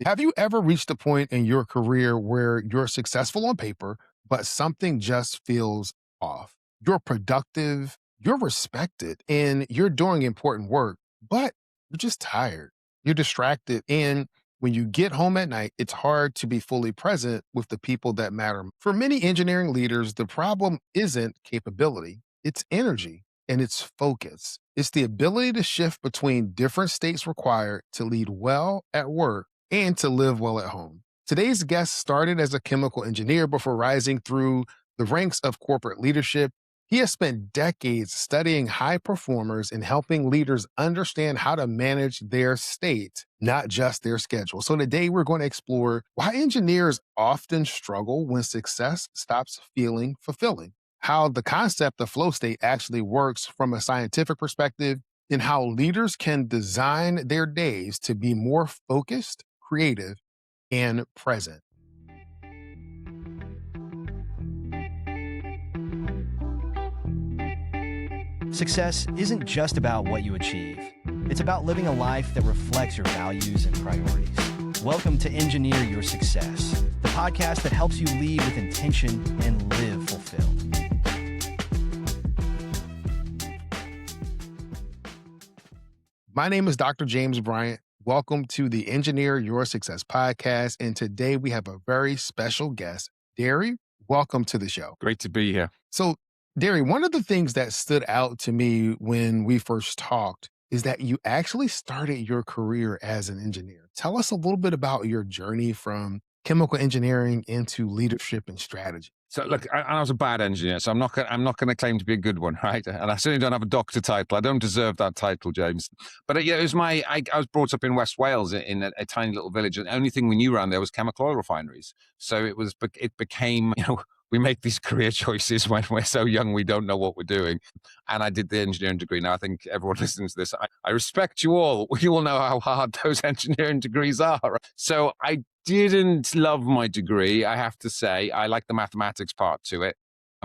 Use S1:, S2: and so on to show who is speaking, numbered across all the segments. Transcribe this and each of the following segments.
S1: Have you ever reached a point in your career where you're successful on paper, but something just feels off? You're productive, you're respected, and you're doing important work, but you're just tired. You're distracted. And when you get home at night, it's hard to be fully present with the people that matter. For many engineering leaders, the problem isn't capability, it's energy and it's focus. It's the ability to shift between different states required to lead well at work and to live well at home. Today's guest started as a chemical engineer before rising through the ranks of corporate leadership. He has spent decades studying high performers and helping leaders understand how to manage their state, not just their schedule. So, today we're going to explore why engineers often struggle when success stops feeling fulfilling, how the concept of flow state actually works from a scientific perspective, and how leaders can design their days to be more focused, creative, and present.
S2: Success isn't just about what you achieve. It's about living a life that reflects your values and priorities. Welcome to Engineer Your Success, the podcast that helps you lead with intention and live fulfilled.
S1: My name is Dr. James Bryant. Welcome to the Engineer Your Success podcast. And today we have a very special guest, Deri. Welcome to the show.
S3: Great to be here.
S1: So, Deri, one of the things that stood out to me when we first talked is that you actually started your career as an engineer. Tell us a little bit about your journey from chemical engineering into leadership and strategy.
S3: So look, I was a bad engineer, so I'm not going to claim to be a good one, right? And I certainly don't have a doctor title. I don't deserve that title, James. But yeah, it was I was brought up in West Wales in a tiny little village, and the only thing we knew around there was chemical oil refineries. So it became, we make these career choices when we're so young we don't know what we're doing. And I did the engineering degree. Now I think everyone listening to this, I respect you all. You all know how hard those engineering degrees are. So I didn't love my degree, I have to say. I like the mathematics part to it.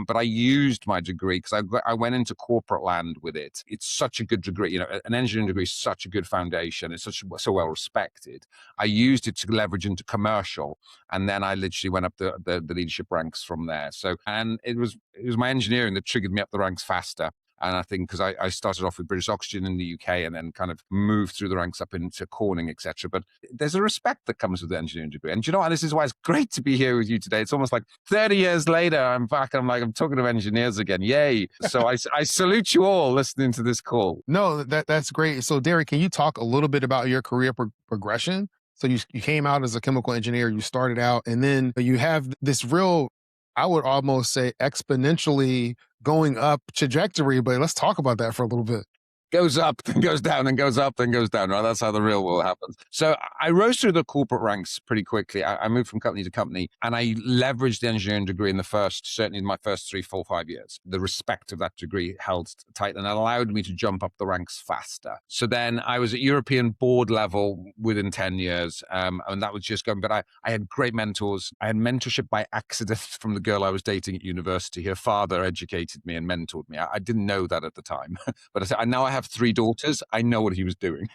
S3: But I used my degree because I went into corporate land with it. It's such a good degree. An engineering degree is such a good foundation. It's so well respected. I used it to leverage into commercial. And then I literally went up the leadership ranks from there. And it was my engineering that triggered me up the ranks faster. And I think because I started off with British Oxygen in the UK and then kind of moved through the ranks up into Corning, etc. But there's a respect that comes with the engineering degree. And you know what? This is why it's great to be here with you today. It's almost like 30 years later, I'm back and I'm talking to engineers again. Yay. So I salute you all listening to this call.
S1: No, that's great. So, Deri, can you talk a little bit about your career progression? So you came out as a chemical engineer, you started out, and then you have this real, I would almost say, exponentially going up trajectory, but let's talk about that for a little bit.
S3: Goes up, then goes down, then goes up, then goes down, right? That's how the real world happens. So I rose through the corporate ranks pretty quickly. I moved from company to company and I leveraged the engineering degree certainly in my first 3, 4, 5 years. The respect of that degree held tight and it allowed me to jump up the ranks faster. So then I was at European board level within 10 years. And that was just going, but I had great mentors. I had mentorship by accident from the girl I was dating at university. Her father educated me and mentored me. I didn't know that at the time, but now I have 3 daughters. I know what he was doing.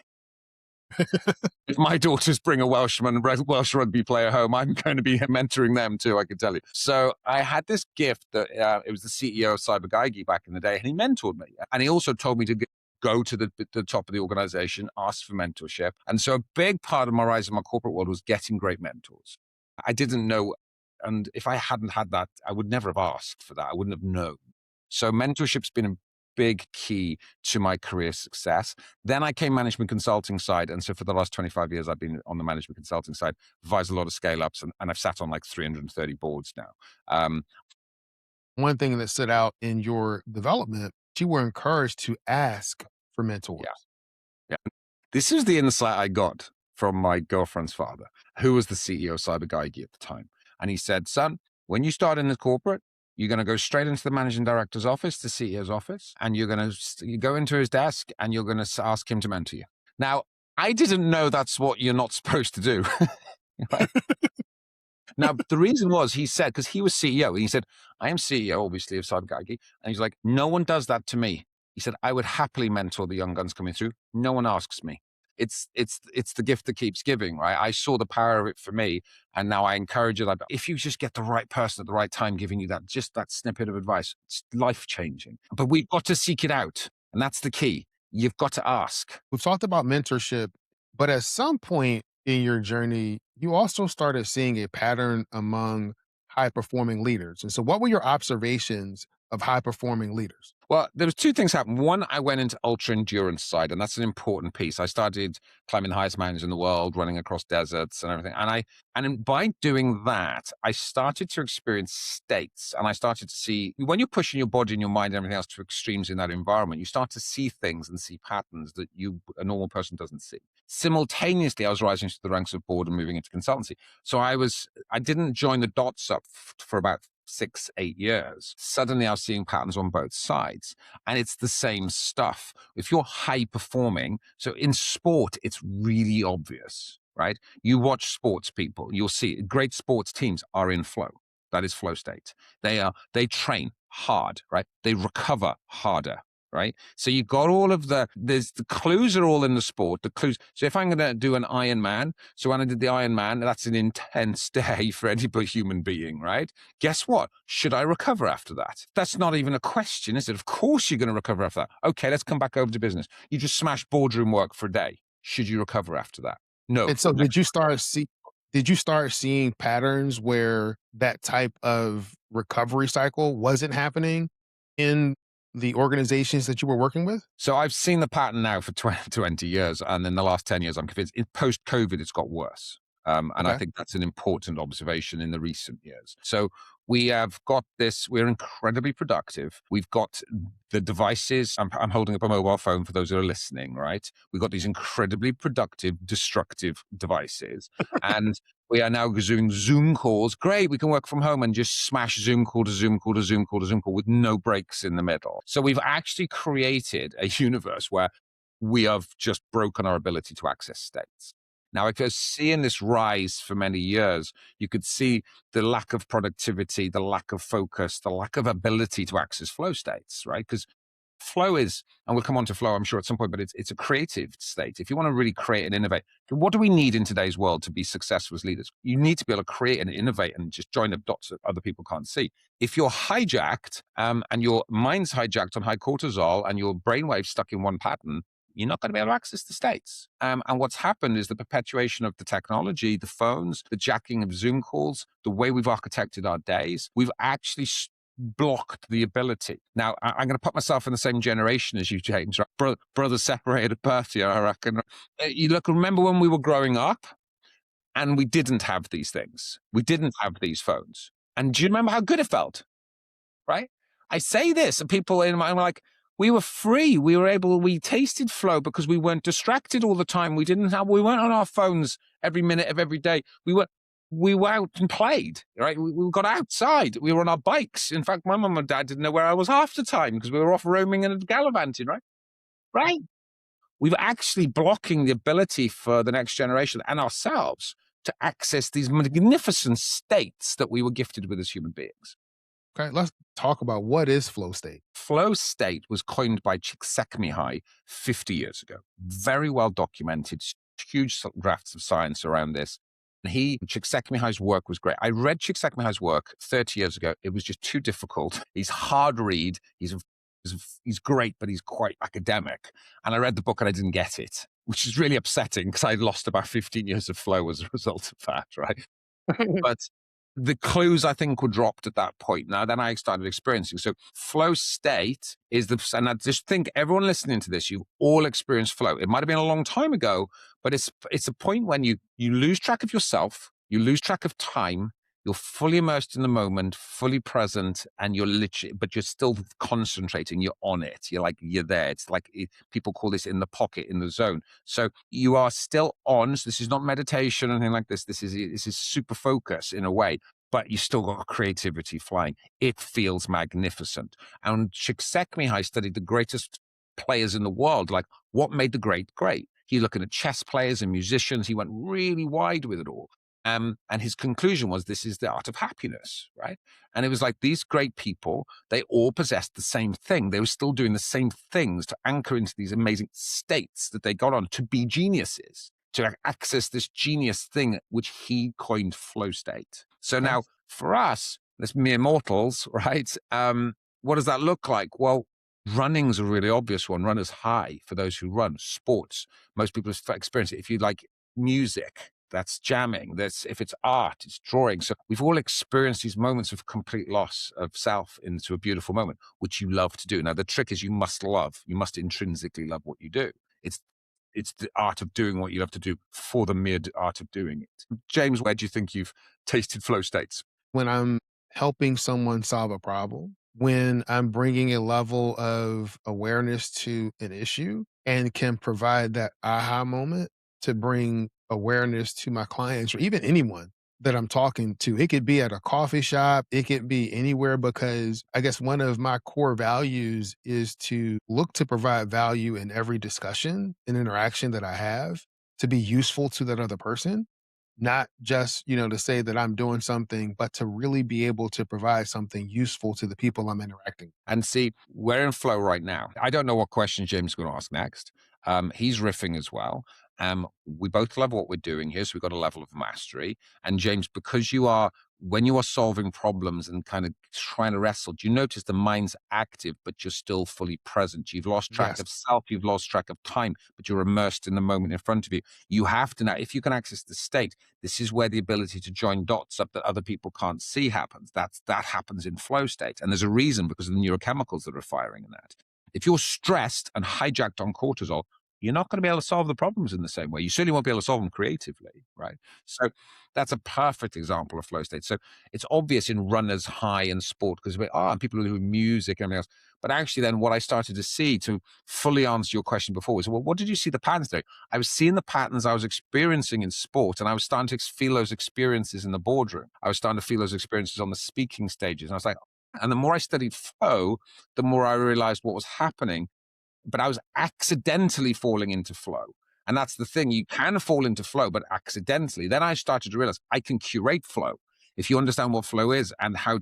S3: If my daughters bring a Welsh rugby player home, I'm going to be mentoring them too, I can tell you. So I had this gift that it was the CEO of Cyber Geigy back in the day, and he mentored me. And he also told me to go to the top of the organization, ask for mentorship. And so a big part of my rise in my corporate world was getting great mentors. I didn't know, and if I hadn't had that, I would never have asked for that. I wouldn't have known. So mentorship's been a big key to my career success. Then I came management consulting side. And so for the last 25 years, I've been on the management consulting side, advised a lot of scale ups, and I've sat on like 330 boards now.
S1: One thing that stood out in your development, you were encouraged to ask for mentors.
S3: Yeah. This is the insight I got from my girlfriend's father, who was the CEO of Cyber Geigy at the time. And he said, son, when you start in the corporate, you're going to go straight into the managing director's office, the CEO's office, and you're going to go into his desk and you're going to ask him to mentor you. Now, I didn't know that's what you're not supposed to do. Right? Now, the reason was, he said, because he was CEO, and he said, I am CEO, obviously, of Cyber Geigy. And he's like, no one does that to me. He said, I would happily mentor the young guns coming through. No one asks me. it's the gift that keeps giving, right? I saw the power of it for me, and now I encourage it. If you just get the right person at the right time giving you that snippet of advice, it's life changing. But we've got to seek it out, and that's the key. You've got to ask.
S1: We've talked about mentorship, but at some point in your journey, you also started seeing a pattern among high performing leaders. And so, what were your observations of high performing leaders?
S3: Well, there was two things happened. One, I went into ultra endurance side, and that's an important piece. I started climbing the highest mountains in the world, running across deserts and everything. By doing that, I started to experience states, and I started to see when you're pushing your body and your mind and everything else to extremes in that environment, you start to see things and see patterns that a normal person doesn't see. Simultaneously, I was rising to the ranks of board and moving into consultancy. So I didn't join the dots up for about 6, 8 years. Suddenly I was seeing patterns on both sides, and it's the same stuff. If you're high performing, so in sport, it's really obvious, right? You watch sports people, you'll see great sports teams are in flow. That is flow state. They train hard, right? They recover harder. Right. So you got the clues are all in the sport, the clues. So if I'm going to do an Ironman, so when I did the Ironman, that's an intense day for any human being, right? Guess what? Should I recover after that? That's not even a question, is it? Of course you're going to recover after that. Okay, let's come back over to business. You just smashed boardroom work for a day. Should you recover after that? No.
S1: And so, did you start seeing patterns where that type of recovery cycle wasn't happening in the organizations that you were working with?
S3: So I've seen the pattern now for 20 years. And in the last 10 years, I'm convinced post-COVID, it's got worse. And
S1: Okay.
S3: I think that's an important observation in the recent years. So we have got this, we're incredibly productive. We've got the devices. I'm holding up a mobile phone for those who are listening, right? We've got these incredibly productive, destructive devices. And we are now doing Zoom calls. Great, we can work from home and just smash Zoom call to Zoom call to Zoom call to Zoom call with no breaks in the middle. So we've actually created a universe where we have just broken our ability to access states. Now, if you're seeing this rise for many years, you could see the lack of productivity, the lack of focus, the lack of ability to access flow states, right? Because flow is, and we'll come on to flow, I'm sure at some point, but it's a creative state. If you want to really create and innovate, what do we need in today's world to be successful as leaders? You need to be able to create and innovate and just join the dots that other people can't see. If you're hijacked and your mind's hijacked on high cortisol and your brainwaves stuck in one pattern, you're not going to be able to access the states. And what's happened is the perpetuation of the technology, the phones, the jacking of Zoom calls, the way we've architected our days, we've actually blocked the ability. Now, I'm going to put myself in the same generation as you, James. Right? Brothers separated at birth here, I reckon. Remember when we were growing up and we didn't have these things? We didn't have these phones. And do you remember how good it felt? Right? I say this and people in my like, we were free. We tasted flow because we weren't distracted all the time. We weren't on our phones every minute of every day. We were out and played, right? We got outside. We were on our bikes. In fact, my mum and dad didn't know where I was half the time because we were off roaming and gallivanting, right? Right. We were actually blocking the ability for the next generation and ourselves to access these magnificent states that we were gifted with as human beings.
S1: Okay, let's talk about what is flow state.
S3: Flow state was coined by Csikszentmihalyi 50 years ago. Very well documented, huge drafts of science around this. Csikszentmihalyi's work was great. I read Csikszentmihalyi's work 30 years ago. It was just too difficult. He's hard read. He's great, but he's quite academic. And I read the book and I didn't get it, which is really upsetting because I lost about 15 years of flow as a result of that, right? But the clues, I think, were dropped at that point. Now, then I started experiencing. So flow state is and I just think everyone listening to this, you've all experienced flow. It might have been a long time ago, but it's a point when you lose track of yourself, you lose track of time, you're fully immersed in the moment, fully present, and but you're still concentrating. You're on it. You're there. It's like people call this in the pocket, in the zone. So you are still on. So this is not meditation or anything like this. This is super focus in a way, but you still got creativity flying. It feels magnificent. And Csikszentmihalyi studied the greatest players in the world. Like, what made the great great? He's looking at chess players and musicians. He went really wide with it all. And his conclusion was, this is the art of happiness, right? And it was like these great people, they all possessed the same thing. They were still doing the same things to anchor into these amazing states that they got on to be geniuses, to access this genius thing, which he coined flow state. So
S1: Okay.
S3: now for us, as mere mortals, right? What does that look like? Well, running's a really obvious one. Runner's high for those who run. Sports, most people experience it. If you like music, that's jamming. That's if it's art, it's drawing. So we've all experienced these moments of complete loss of self into a beautiful moment, which you love to do. Now, the trick is you must intrinsically love what you do. It's the art of doing what you love to do for the mere art of doing it. James, where do you think you've tasted flow states?
S1: When I'm helping someone solve a problem, when I'm bringing a level of awareness to an issue and can provide that aha moment to bring awareness to my clients or even anyone that I'm talking to. It could be at a coffee shop, it could be anywhere, because I guess one of my core values is to look to provide value in every discussion and interaction that I have to be useful to that other person. Not just, to say that I'm doing something, but to really be able to provide something useful to the people I'm interacting with.
S3: And see, we're in flow right now. I don't know what questions James is going to ask next. He's riffing as well. We both love what we're doing here, so we've got a level of mastery. And James, because when you are solving problems and kind of trying to wrestle, do you notice the mind's active, but you're still fully present? You've lost track
S1: Yes.
S3: of self, you've lost track of time, but you're immersed in the moment in front of you. You have to now, if you can access the state, this is where the ability to join dots up that other people can't see happens. That happens in flow state. And there's a reason, because of the neurochemicals that are firing in that. If you're stressed and hijacked on cortisol, you're not going to be able to solve the problems in the same way. You certainly won't be able to solve them creatively, right? So that's a perfect example of flow state. So it's obvious in runners high in sport because and people who do music and everything else. But actually then what I started to see, to fully answer your question before, was, well, what did you see the patterns doing? I was seeing the patterns I was experiencing in sport, and I was starting to feel those experiences in the boardroom. I was starting to feel those experiences on the speaking stages. And I was like, and the more I studied flow, the more I realized what was happening. But I was accidentally falling into flow. And that's the thing. You can fall into flow, but accidentally. Then I started to realize I can curate flow. If you understand what flow is and how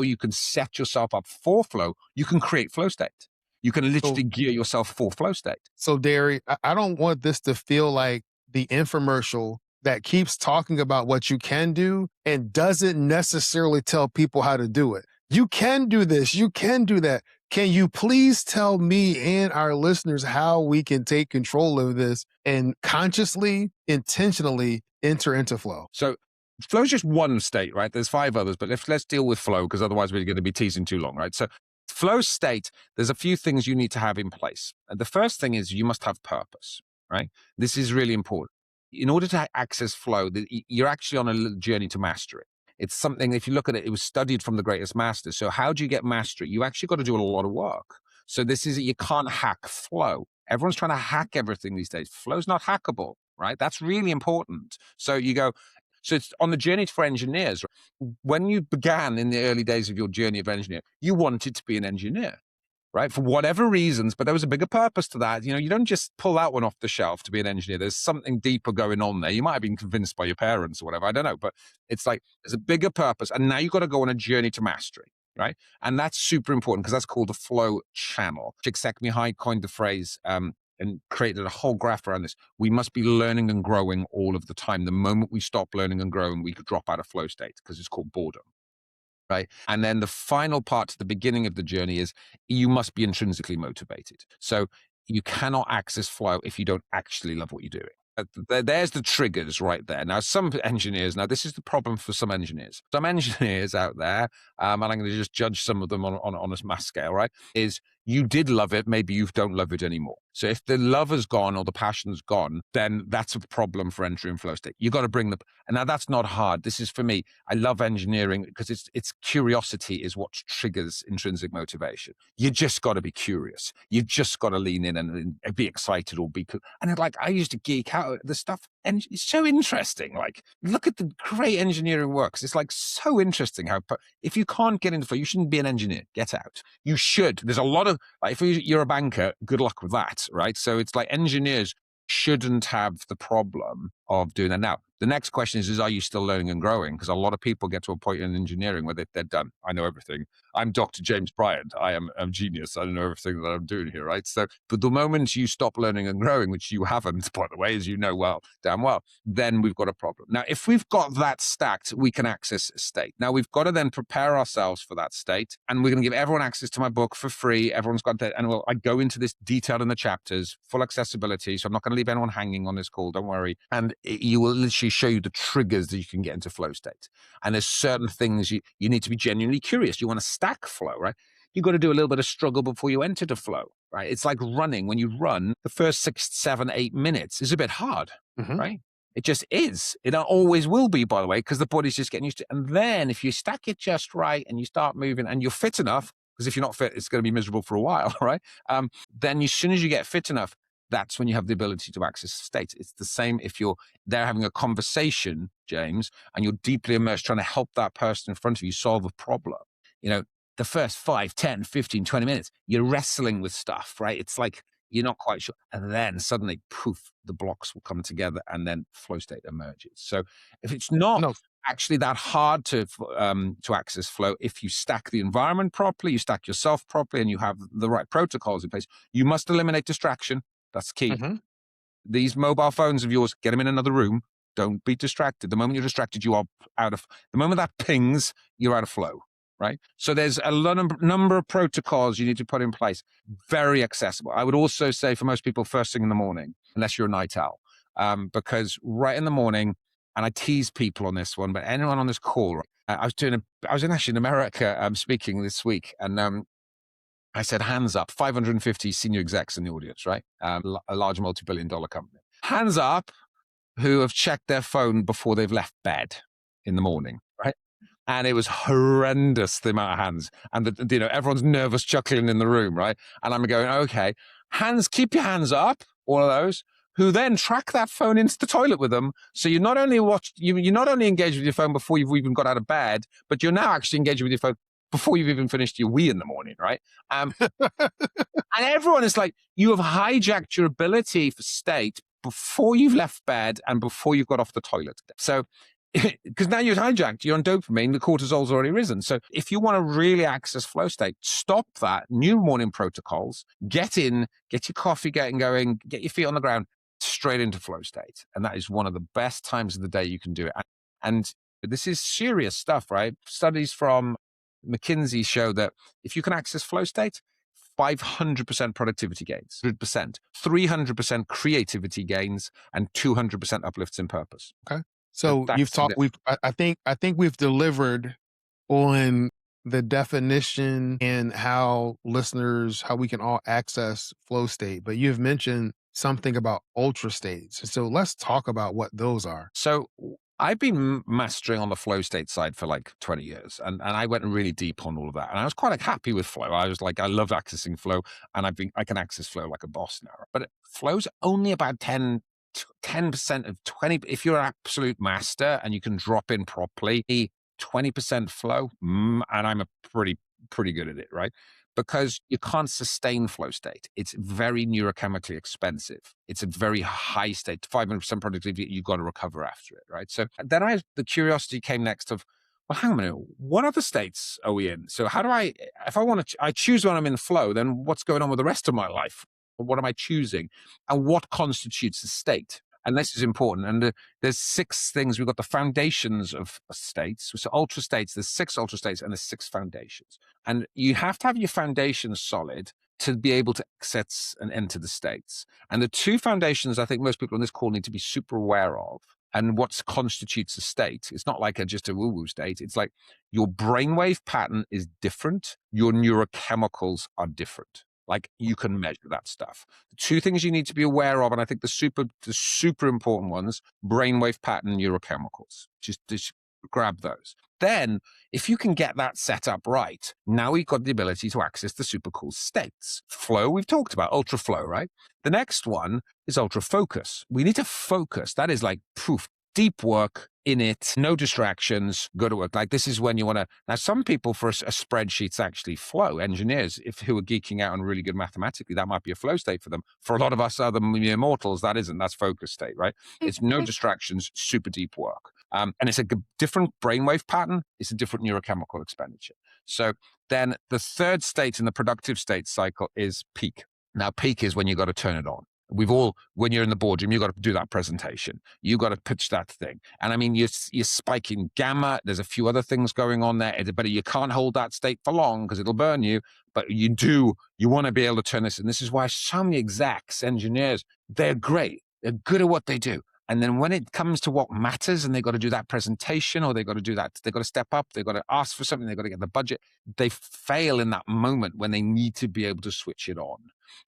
S3: you can set yourself up for flow, you can create flow state. You can literally gear yourself for flow state.
S1: So, Deri, I don't want this to feel like the infomercial that keeps talking about what you can do and doesn't necessarily tell people how to do it. You can do this. You can do that. Can you please tell me and our listeners how we can take control of this and consciously, intentionally enter into flow?
S3: So flow is just one state, right? There's 5 others, but let's deal with flow, because otherwise we're going to be teasing too long, right? So flow state, there's a few things you need to have in place. And the first thing is you must have purpose, right? This is really important. In order to access flow, you're actually on a journey to mastery. It's something, if you look at it, it was studied from the greatest masters. So how do you get mastery? You actually got to do a lot of work. So you can't hack flow. Everyone's trying to hack everything these days. Flow's not hackable, right? That's really important. So it's on the journey for engineers. When you began in the early days of your journey of engineer, you wanted to be an engineer, right? For whatever reasons, but there was a bigger purpose to that. You don't just pull that one off the shelf to be an engineer. There's something deeper going on there. You might have been convinced by your parents or whatever. I don't know, but it's like there's a bigger purpose. And now you've got to go on a journey to mastery, right? And that's super important because that's called the flow channel. Csikszentmihalyi coined the phrase and created a whole graph around this. We must be learning and growing all of the time. The moment we stop learning and growing, we could drop out of flow state because it's called boredom. Right. And then the final part to the beginning of the journey is you must be intrinsically motivated. So you cannot access flow if you don't actually love what you're doing. There's the triggers right there. Now, some engineers, this is the problem for some engineers. Some engineers out there, and I'm going to just judge some of them on a mass scale, right, is you did love it, maybe you don't love it anymore. So if the love has gone or the passion's gone, then that's a problem for entering flow state. You got to bring and now that's not hard. This is for me. I love engineering because it's curiosity is what triggers intrinsic motivation. You just got to be curious. You just got to lean in and be excited or and I used to geek out at the stuff. And it's so interesting. Like, look at the great engineering works. It's like so interesting how if you can't get into flow, you shouldn't be an engineer. Get out. You should. There's a lot of, if you're a banker, good luck with that, right? So it's like engineers shouldn't have the problem of doing that. Now, The next question is are you still learning and growing? Because a lot of people get to a point in engineering where they're done. I know everything. I'm Dr. James Bryant. I am a genius. I know everything that I'm doing here, right? So, but the moment you stop learning and growing, which you haven't, by the way, as you know damn well, then we've got a problem. Now, if we've got that stacked, we can access state. Now, we've got to then prepare ourselves for that state, and we're going to give everyone access to my book for free. Everyone's got that, and I go into this detail in the chapters, full accessibility. So I'm not going to leave anyone hanging on this call. Don't worry. And you will literally show you the triggers that you can get into flow state. And there's certain things you need to be genuinely curious. You want to stack flow, right? You've got to do a little bit of struggle before you enter the flow, right? It's like running. When you run, the first 6, 7, 8 minutes is a bit hard, right? It just is. It always will be, by the way, because the body's just getting used to it. And then if you stack it just right and you start moving and you're fit enough, because if you're not fit, it's going to be miserable for a while, right? Then as soon as you get fit enough, that's when you have the ability to access state. It's the same if you're there having a conversation, James, and you're deeply immersed trying to help that person in front of you solve a problem. The first 5, 10, 15, 20 minutes, you're wrestling with stuff, right? It's like you're not quite sure. And then suddenly, poof, the blocks will come together and then flow state emerges. So if it's not
S1: No.
S3: actually that hard to access flow, if you stack the environment properly, you stack yourself properly, and you have the right protocols in place, you must eliminate distraction. That's key. These mobile phones of yours, get them in another room. Don't be distracted. The moment you're distracted, you are the moment that pings, you're out of flow. Right? So there's a number of protocols you need to put in place. Very accessible. I would also say for most people, first thing in the morning, unless you're a night owl, because right in the morning, and I tease people on this one, but anyone on this call, I was actually in America speaking this week, and I said, hands up, 550 senior execs in the audience, right? A large multi-billion-dollar company. Hands up who have checked their phone before they've left bed in the morning, right? And it was horrendous, the amount of hands. And, everyone's nervous chuckling in the room, right? And I'm going, okay, keep your hands up, all of those, who then track that phone into the toilet with them. So you're not only engaged with your phone before you've even got out of bed, but you're now actually engaged with your phone before you've even finished your wee in the morning, right? And everyone is like, you have hijacked your ability for state before you've left bed and before you've got off the toilet. So because now you're hijacked, you're on dopamine, the cortisol's already risen. So if you want to really access flow state, stop that, new morning protocols, get your coffee getting going, get your feet on the ground, straight into flow state. And that is one of the best times of the day you can do it. And this is serious stuff, right? Studies from McKinsey show that if you can access flow state, 500% productivity gains, 100%, 300% creativity gains, and 200% uplifts in purpose.
S1: Okay. So you've talked. I think we've delivered on the definition and how we can all access flow state. But you've mentioned something about ultra states. So let's talk about what those are.
S3: So I've been mastering on the flow state side for like 20 years, and I went really deep on all of that. And I was quite happy with flow. I was like, I loved accessing flow, and I can access flow like a boss now. But flow's only about 10% of 20. If you're an absolute master and you can drop in properly, 20% flow, and I'm pretty good at it, right? Because you can't sustain flow state. It's very neurochemically expensive. It's a very high state, 500% productivity. You've got to recover after it, right? So then the curiosity came next of, well, hang on a minute, what other states are we in? So how do if I want to, I choose when I'm in flow, then what's going on with the rest of my life? What am I choosing? And what constitutes a state? And this is important. And there's 6 things. We've got the foundations of states. So ultra states, there's 6 ultra states and there's 6 foundations. And you have to have your foundations solid to be able to access and enter the states. And the 2 foundations I think most people on this call need to be super aware of, and what constitutes a state. It's not like just a woo-woo state. It's like your brainwave pattern is different. Your neurochemicals are different. Like you can measure that stuff. The 2 things you need to be aware of, and I think the super important ones, brainwave pattern, neurochemicals. Just grab those. Then, if you can get that set up right, now we've got the ability to access the super cool states. Flow, we've talked about, ultra flow, right? The next one is ultra focus. We need to focus. That is like proof. deep work in it, no distractions, go to work. Like this is when you want to. Now, some people for a spreadsheet's actually flow. Engineers, who are geeking out and really good mathematically, that might be a flow state for them. For a lot of us other mere mortals, that isn't. That's focus state, right? It's no distractions, super deep work. And it's a different brainwave pattern. It's a different neurochemical expenditure. So then the third state in the productive state cycle is peak. Now, peak is when you got to turn it on. When you're in the boardroom, you got to do that presentation. You got to pitch that thing. And I mean, you're spiking gamma. There's a few other things going on there, but you can't hold that state for long because it'll burn you. But you want to be able to turn this. And this is why so many execs, engineers, they're great. They're good at what they do. And then when it comes to what matters and they got to do that presentation or they got to do that, they got to step up, they got to ask for something, they got to get the budget. They fail in that moment when they need to be able to switch it on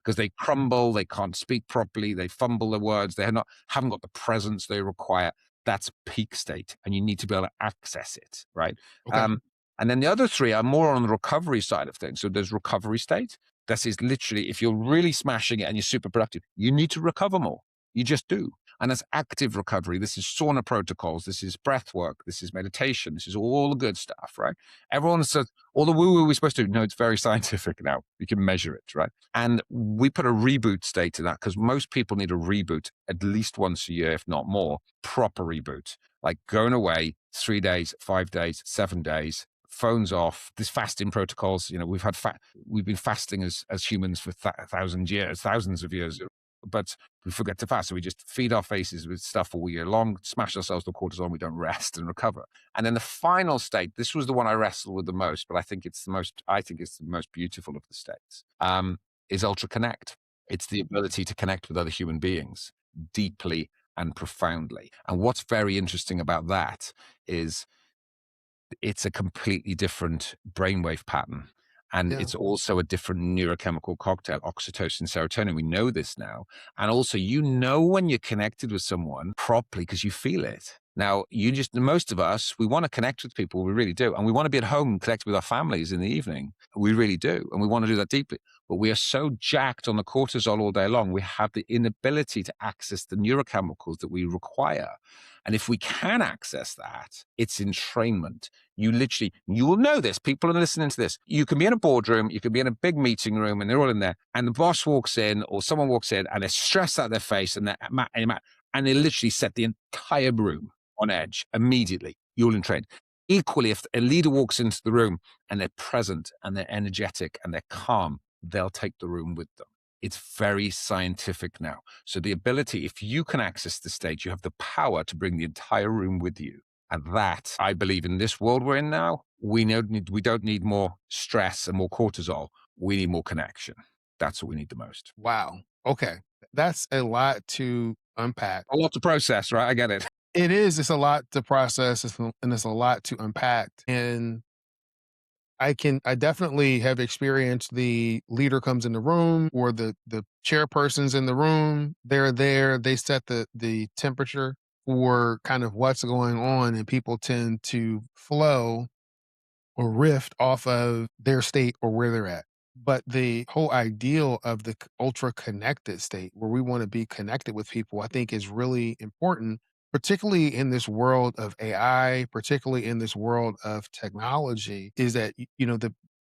S3: because they crumble, they can't speak properly, they fumble the words, they haven't got the presence they require. That's peak state and you need to be able to access it, right?
S1: Okay.
S3: And then the other three are more on the recovery side of things. So there's recovery state. This is literally, if you're really smashing it and you're super productive, you need to recover more. You just do. And that's active recovery. This is sauna protocols. This is breath work. This is meditation. This is all the good stuff, right? Everyone says, all the woo-woo we're supposed to do. No, it's very scientific now. You can measure it, right? And we put a reboot state to that because most people need a reboot at least once a year, if not more, proper reboot. Like going away 3 days, 5 days, 7 days, phones off, these fasting protocols. We've been fasting as humans for thousands of years. But we forget to fast. So we just feed our faces with stuff all year long, smash ourselves to cortisol, we don't rest and recover. And then the final state, this was the one I wrestled with the most, but I think it's the most beautiful of the states, is Ultra Connect. It's the ability to connect with other human beings deeply and profoundly. And what's very interesting about that is it's a completely different brainwave pattern. And
S1: Yeah.
S3: it's also a different neurochemical cocktail, oxytocin, serotonin. We know this now. And also, when you're connected with someone properly because you feel it. Now, most of us, we want to connect with people. We really do. And we want to be at home connected with our families in the evening. We really do. And we want to do that deeply. But we are so jacked on the cortisol all day long. We have the inability to access the neurochemicals that we require. And if we can access that, it's entrainment. You will know this. People are listening to this. You can be in a boardroom, you can be in a big meeting room and they're all in there and the boss walks in or someone walks in and they're stressed out of their face and they literally set the entire room on edge immediately. You'll entrain. Equally, if a leader walks into the room and they're present and they're energetic and they're calm, they'll take the room with them. It's very scientific now. So the ability, if you can access the stage, you have the power to bring the entire room with you. And that, I believe, in this world we're in now, we don't need more stress and more cortisol. We need more connection. That's what we need the most.
S1: Wow. Okay. That's a lot to unpack.
S3: A lot to process, right? I get it.
S1: It is. It's a lot to process and it's a lot to unpack. And I definitely have experienced the leader comes in the room or the chairperson's in the room. They're there. They set the temperature for kind of what's going on and people tend to flow or rift off of their state or where they're at. But the whole ideal of the ultra connected state where we want to be connected with people, I think is really important, particularly in this world of AI, particularly in this world of technology, is that,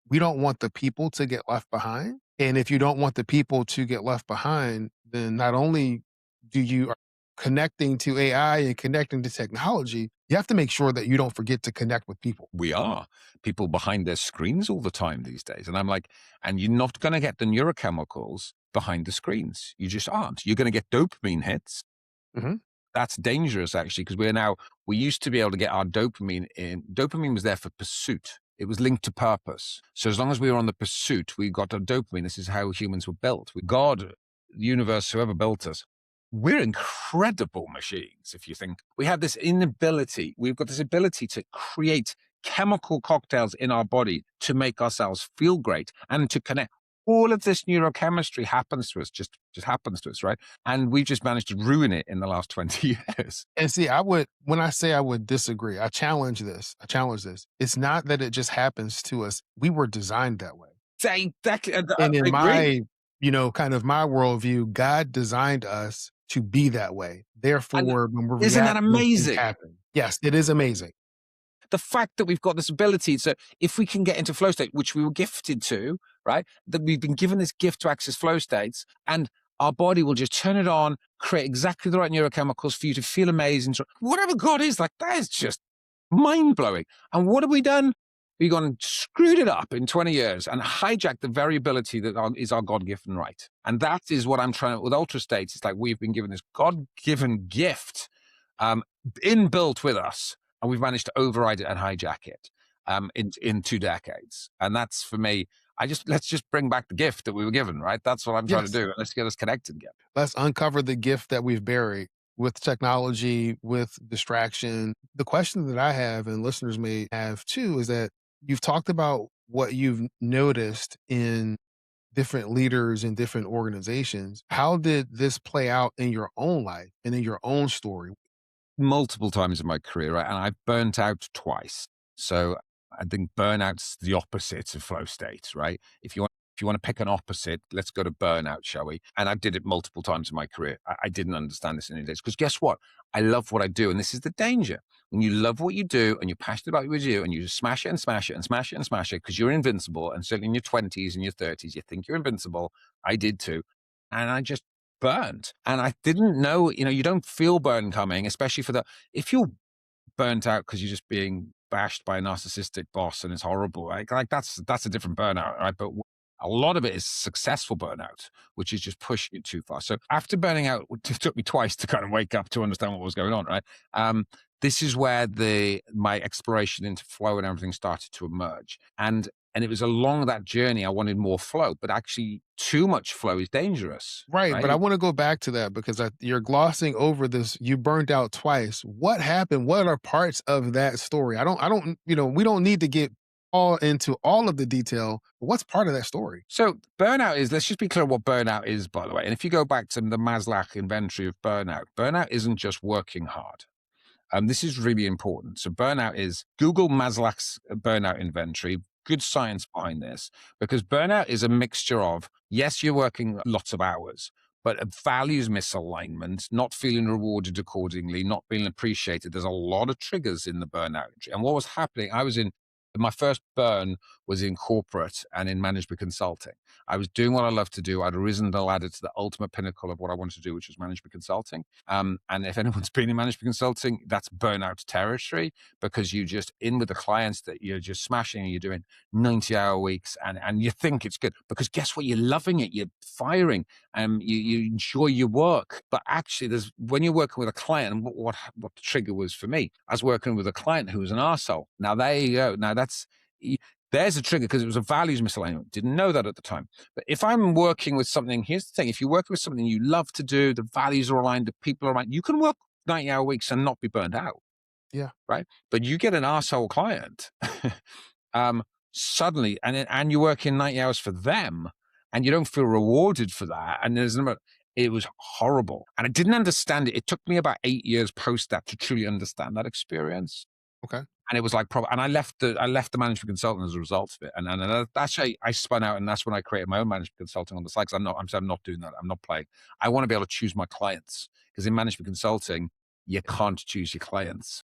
S1: we don't want the people to get left behind. And if you don't want the people to get left behind, then not only do you connecting to AI and connecting to technology, you have to make sure that you don't forget to connect with people.
S3: We are people behind their screens all the time these days. And I'm like, and you're not going to get the neurochemicals behind the screens. You just aren't. You're going to get dopamine hits.
S1: Mhm.
S3: That's dangerous actually, because we used to be able to get our dopamine in. Dopamine was there for pursuit. It was linked to purpose. So as long as we were on the pursuit, we got our dopamine. This is how humans were built. God, the universe, whoever built us, we're incredible machines. If you think we've got this ability to create chemical cocktails in our body to make ourselves feel great and to connect. All of this neurochemistry happens to us, just happens to us, right? And we've just managed to ruin it in the last 20 years.
S1: And see, when I say I would disagree, I challenge this. It's not that it just happens to us. We were designed that way.
S3: Exactly.
S1: And in kind of my worldview, God designed us to be that way.
S3: And
S1: Therefore, when we
S3: isn't that
S1: react when things
S3: amazing?
S1: happen. Yes, it is amazing.
S3: The fact that we've got this ability. So if we can get into flow state, which we were gifted to, right? That we've been given this gift to access flow states, and our body will just turn it on, create exactly the right neurochemicals for you to feel amazing. So whatever God is, like, that is just mind blowing. And what have we done? We've gone and screwed it up in 20 years and hijacked the very ability that is our God-given right. And that is what I'm trying with ultra states. It's like we've been given this God-given gift inbuilt with us, and we've managed to override it and hijack it in 2 decades. And that's, for me, let's just bring back the gift that we were given, right? That's what I'm trying to
S1: Yes.
S3: do. Let's get us connected again.
S1: Let's uncover the gift that we've buried with technology, with distraction. The question that I have, and listeners may have too, is that you've talked about what you've noticed in different leaders in different organizations. How did this play out in your own life and in your own story?
S3: Multiple times in my career, right? And I've burnt out twice. So I think burnout's the opposite of flow state, right? If you want to pick an opposite, let's go to burnout, shall we? And I did it multiple times in my career. I didn't understand this in any days, because guess what? I love what I do, and this is the danger. When you love what you do and you're passionate about what you do, and you just smash it and smash it and smash it and smash it because you're invincible, and certainly in your 20s and your 30s, you think you're invincible. I did too. And I just burnt. And I didn't know, you don't feel burn coming, especially if you're burnt out because you're just being bashed by a narcissistic boss and it's horrible, right? Like that's a different burnout, right? But a lot of it is successful burnout, which is just pushing it too far. So after burning out, it took me twice to kind of wake up to understand what was going on, right? This is where my exploration into flow and everything started to emerge. And it was along that journey I wanted more flow, but actually too much flow is dangerous,
S1: Right, but I
S3: right?
S1: wanna go back to that because you're glossing over this. You burned out twice. What happened? What are parts of that story? I don't we don't need to get all into all of the detail. What's part of that story?
S3: So burnout is, let's just be clear what burnout is, by the way. And if you go back to the Maslow inventory of burnout isn't just working hard. This is really important. So burnout is, Google Maslach's burnout inventory, good science behind this, because burnout is a mixture of, yes, you're working lots of hours, but a values misalignment, not feeling rewarded accordingly, not being appreciated. There's a lot of triggers in the burnout. And what was happening, my first burn was in corporate and in management consulting. I was doing what I love to do. I'd risen the ladder to the ultimate pinnacle of what I wanted to do, which was management consulting. And if anyone's been in management consulting, that's burnout territory, because you're just in with the clients that you're just smashing, and you're doing 90-hour weeks, and you think it's good because guess what? You're loving it. You're firing. You enjoy your work. But actually, when you're working with a client, and what the trigger was for me, I was working with a client who was an arsehole. Now, there you go. Now, there's a trigger, because it was a values misalignment. Didn't know that at the time. But if I'm working with something, here's the thing: if you're working with something you love to do, the values are aligned, the people are aligned, you can work 90-hour weeks and not be burned out,
S1: Yeah.
S3: right? But you get an arsehole client, suddenly, and you're working 90 hours for them, and you don't feel rewarded for that. And it was horrible. And I didn't understand it. It took me about 8 years post that to truly understand that experience.
S1: Okay.
S3: And it was like, and I left the management consulting as a result of it. And that's how I spun out, and that's when I created my own management consulting on the side. Because I'm not doing that. I'm not playing. I want to be able to choose my clients, because in management consulting, you can't choose your clients.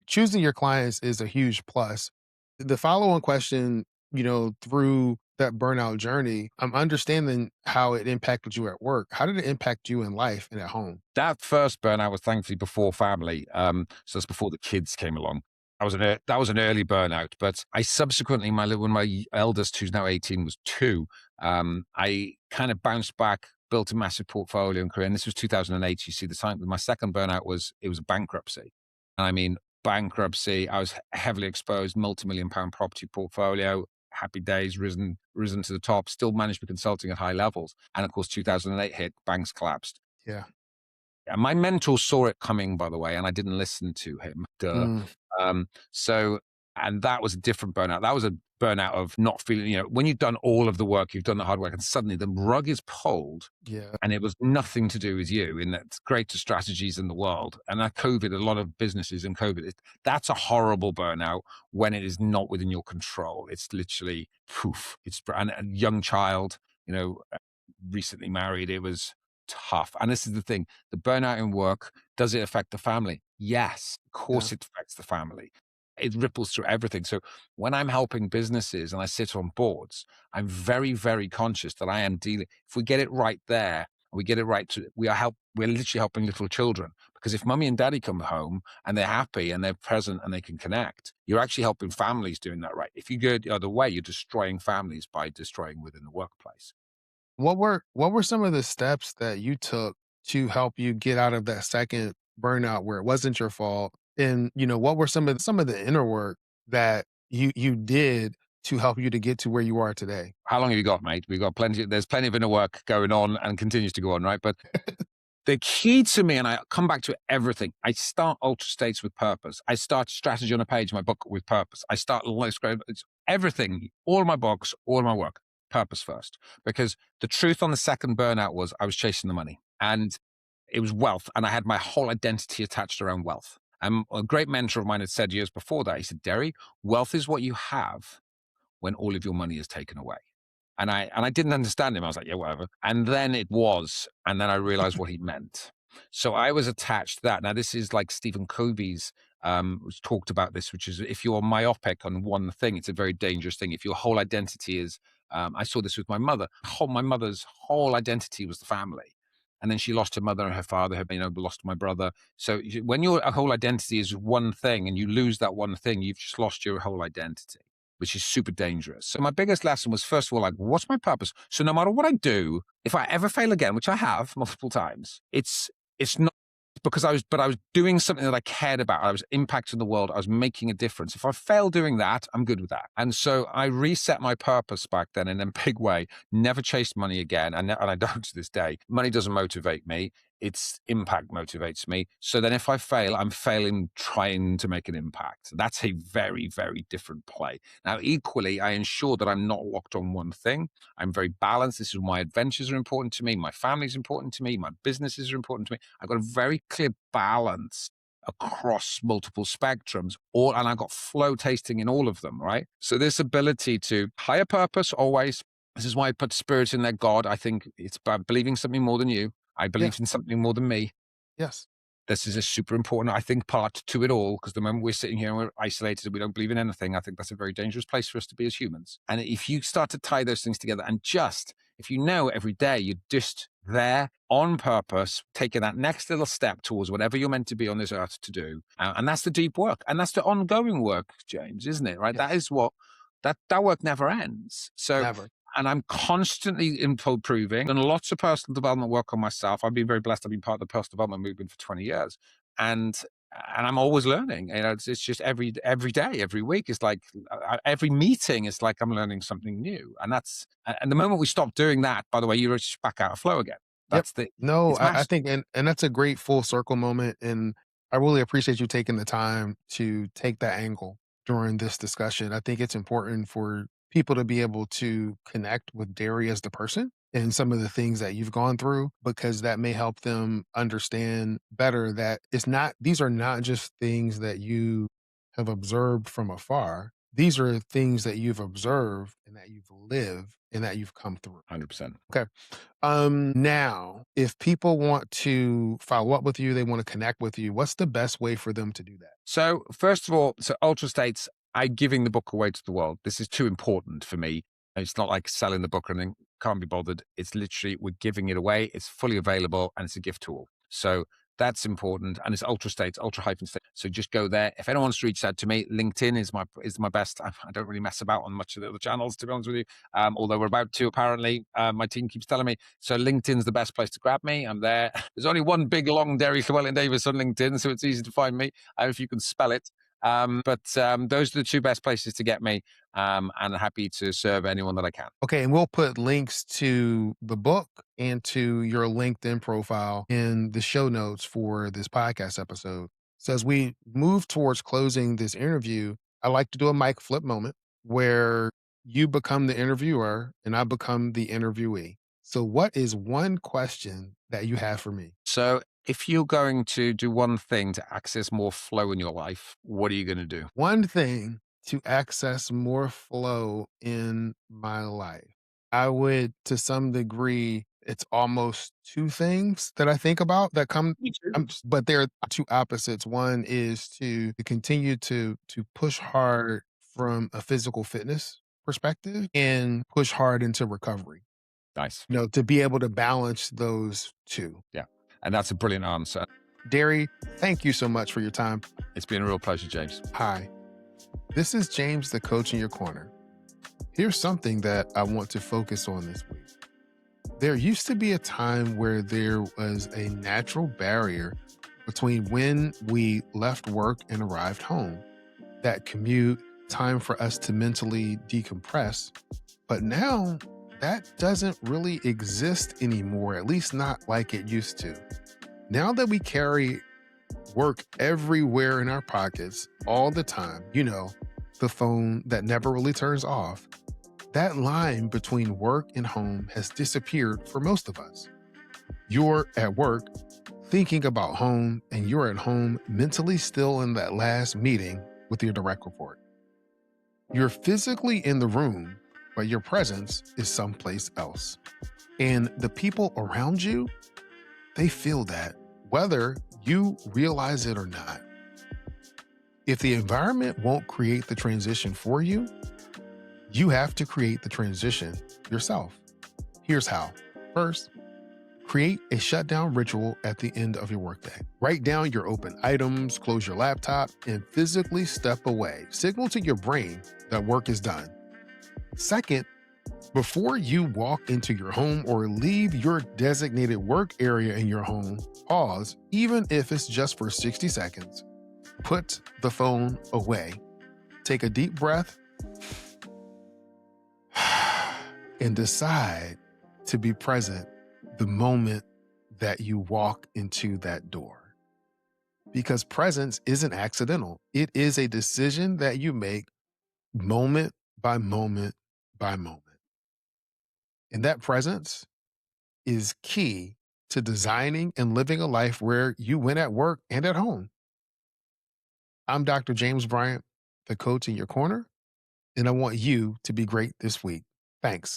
S1: Choosing your clients is a huge plus. The follow-on question, through that burnout journey, I'm understanding how it impacted you at work. How did it impact you in life and at home?
S3: That first burnout was thankfully before family. So that's before the kids came along. That was an early burnout, but I subsequently, when my eldest, who's now 18, was 2, I kind of bounced back, built a massive portfolio and career. And this was 2008. You see, the time my second burnout was bankruptcy. And I mean, bankruptcy. I was heavily exposed, multi-million-pound property portfolio. Happy days, risen to the top. Still management consulting at high levels. And of course, 2008 hit. Banks collapsed.
S1: Yeah.
S3: Yeah, my mentor saw it coming, by the way, and I didn't listen to him. Duh.
S1: Mm,
S3: And that was a different burnout. That was a burnout of not feeling, when you've done all of the work, you've done the hard work, and suddenly the rug is pulled,
S1: yeah.
S3: and it was nothing to do with you in that greatest strategies in the world. And that COVID, a lot of businesses in COVID, that's a horrible burnout when it is not within your control. It's literally poof. And a young child, recently married. It was tough. And this is the thing, the burnout in work, does it affect the family? Yes, of
S1: Yeah.
S3: course it affects the family. It ripples through everything. So when I'm helping businesses and I sit on boards, I'm very, very conscious that I am dealing. If we get it right there, we get it right. We're literally helping little children, because if mummy and daddy come home and they're happy and they're present and they can connect, you're actually helping families doing that right. If you go the other way, you're destroying families by destroying within the workplace.
S1: What were some of the steps that you took to help you get out of that second burnout where it wasn't your fault? And, what were some of the inner work that you did to help you to get to where you are today?
S3: How long have you got, mate? We've got plenty. There's plenty of inner work going on and continues to go on, right? But the key to me, and I come back to everything, I start ultra states with purpose. I start strategy on a page in my book with purpose. I start it's everything, all of my books, all of my work, purpose first. Because the truth on the second burnout was I was chasing the money, and it was wealth. And I had my whole identity attached around wealth. And a great mentor of mine had said years before that, he said, Deri, wealth is what you have when all of your money is taken away. And I didn't understand him. I was like, yeah, whatever. And then it was, and then I realized what he meant. So I was attached to that. Now this is like Stephen Covey's which talked about this, which is if you're myopic on one thing, it's a very dangerous thing. If your whole identity is, I saw this with my mother. My mother's whole identity was the family. And then she lost her mother and her father, lost my brother. So when your whole identity is one thing and you lose that one thing, you've just lost your whole identity, which is super dangerous. So my biggest lesson was, first of all, like, what's my purpose? So no matter what I do, if I ever fail again, which I have multiple times, it's not because I was doing something that I cared about. I was impacting the world. I was making a difference. If I fail doing that, I'm good with that. And so I reset my purpose back then in a big way, never chased money again. And I don't to this day. Money doesn't motivate me. Its impact motivates me. So then if I fail, I'm failing trying to make an impact. That's a very, very different play. Now, equally, I ensure that I'm not locked on one thing. I'm very balanced. This is why adventures are important to me. My family's important to me. My businesses are important to me. I've got a very clear balance across multiple spectrums, and I've got flow tasting in all of them, right? So this ability to higher purpose always. This is why I put spirit in there, God. I think it's about believing something more than you. I
S1: Yeah.
S3: believe in something more than me.
S1: Yes.
S3: This is a super important, I think, part to it all, because the moment we're sitting here and we're isolated and we don't believe in anything, I think that's a very dangerous place for us to be as humans. And if you start to tie those things together and if you know every day you're just there on purpose, taking that next little step towards whatever you're meant to be on this earth to do. And that's the deep work. And that's the ongoing work, James, isn't it? Right? That
S1: Yes.
S3: is what, that work never ends. So,
S1: Never.
S3: and I'm constantly improving and lots of personal development work on myself. I've been very blessed. I've been part of the personal development movement for 20 years. And I'm always learning. It's just every day, every week is like every meeting is like I'm learning something new. And the moment we stop doing that, by the way, you're just back out of flow again.
S1: Yep. No,
S3: It's
S1: I
S3: massive.
S1: think, and that's a great full circle moment. And I really appreciate you taking the time to take that angle during this discussion. I think it's important for people to be able to connect with Deri as the person and some of the things that you've gone through, because that may help them understand better that these are not just things that you have observed from afar. These are things that you've observed and that you've lived and that you've come through.
S3: 100%.
S1: Okay. Now, if people want to follow up with you, they want to connect with you, what's the best way for them to do that?
S3: So first of all, Ultra States, I'm giving the book away to the world. This is too important for me. It's not like selling the book and then can't be bothered. It's literally, we're giving it away. It's fully available and it's a gift tool. So that's important. And it's Ultra States, Ultra hyphen States. So just go there. If anyone wants to reach out to me, LinkedIn is my best. I don't really mess about on much of the other channels, to be honest with you. Although we're about to, apparently, my team keeps telling me. So LinkedIn's the best place to grab me. I'm there. There's only one big long Deri Llewellyn-Davies on LinkedIn, so it's easy to find me if you can spell it. But those are the two best places to get me, and I'm happy to serve anyone that I can.
S1: Okay, and we'll put links to the book and to your LinkedIn profile in the show notes for this podcast episode. So as we move towards closing this interview, I like to do a mic flip moment where you become the interviewer and I become the interviewee. So what is one question that you have for me?
S3: So if you're going to do one thing to access more flow in your life, what are you going to do?
S1: One thing to access more flow in my life. I would, to some degree, It's almost two things that I think about that come,
S3: Me too.
S1: but they're two opposites. One is to continue to push hard from a physical fitness perspective and push hard into recovery.
S3: Nice.
S1: To be able to balance those two.
S3: Yeah. And that's a brilliant answer.
S1: Deri, thank you so much for your time.
S3: It's been a real pleasure, James.
S1: Hi, this is James, the coach in your corner. Here's something that I want to focus on this week. There used to be a time where there was a natural barrier between when we left work and arrived home. That commute, time for us to mentally decompress. But now that doesn't really exist anymore, at least not like it used to. Now that we carry work everywhere in our pockets all the time, the phone that never really turns off, that line between work and home has disappeared for most of us. You're at work thinking about home, and you're at home mentally still in that last meeting with your direct report. You're physically in the room, but your presence is someplace else. And the people around you, they feel that, whether you realize it or not. If the environment won't create the transition for you, you have to create the transition yourself. Here's how. First, create a shutdown ritual at the end of your workday. Write down your open items, close your laptop, and physically step away. Signal to your brain that work is done. Second, before you walk into your home or leave your designated work area in your home, pause, even if it's just for 60 seconds. Put the phone away. Take a deep breath and decide to be present the moment that you walk into that door. Because presence isn't accidental. It is a decision that you make moment by moment by moment. And that presence is key to designing and living a life where you win at work and at home. I'm Dr. James Bryant, the coach in your corner, and I want you to be great this week. Thanks.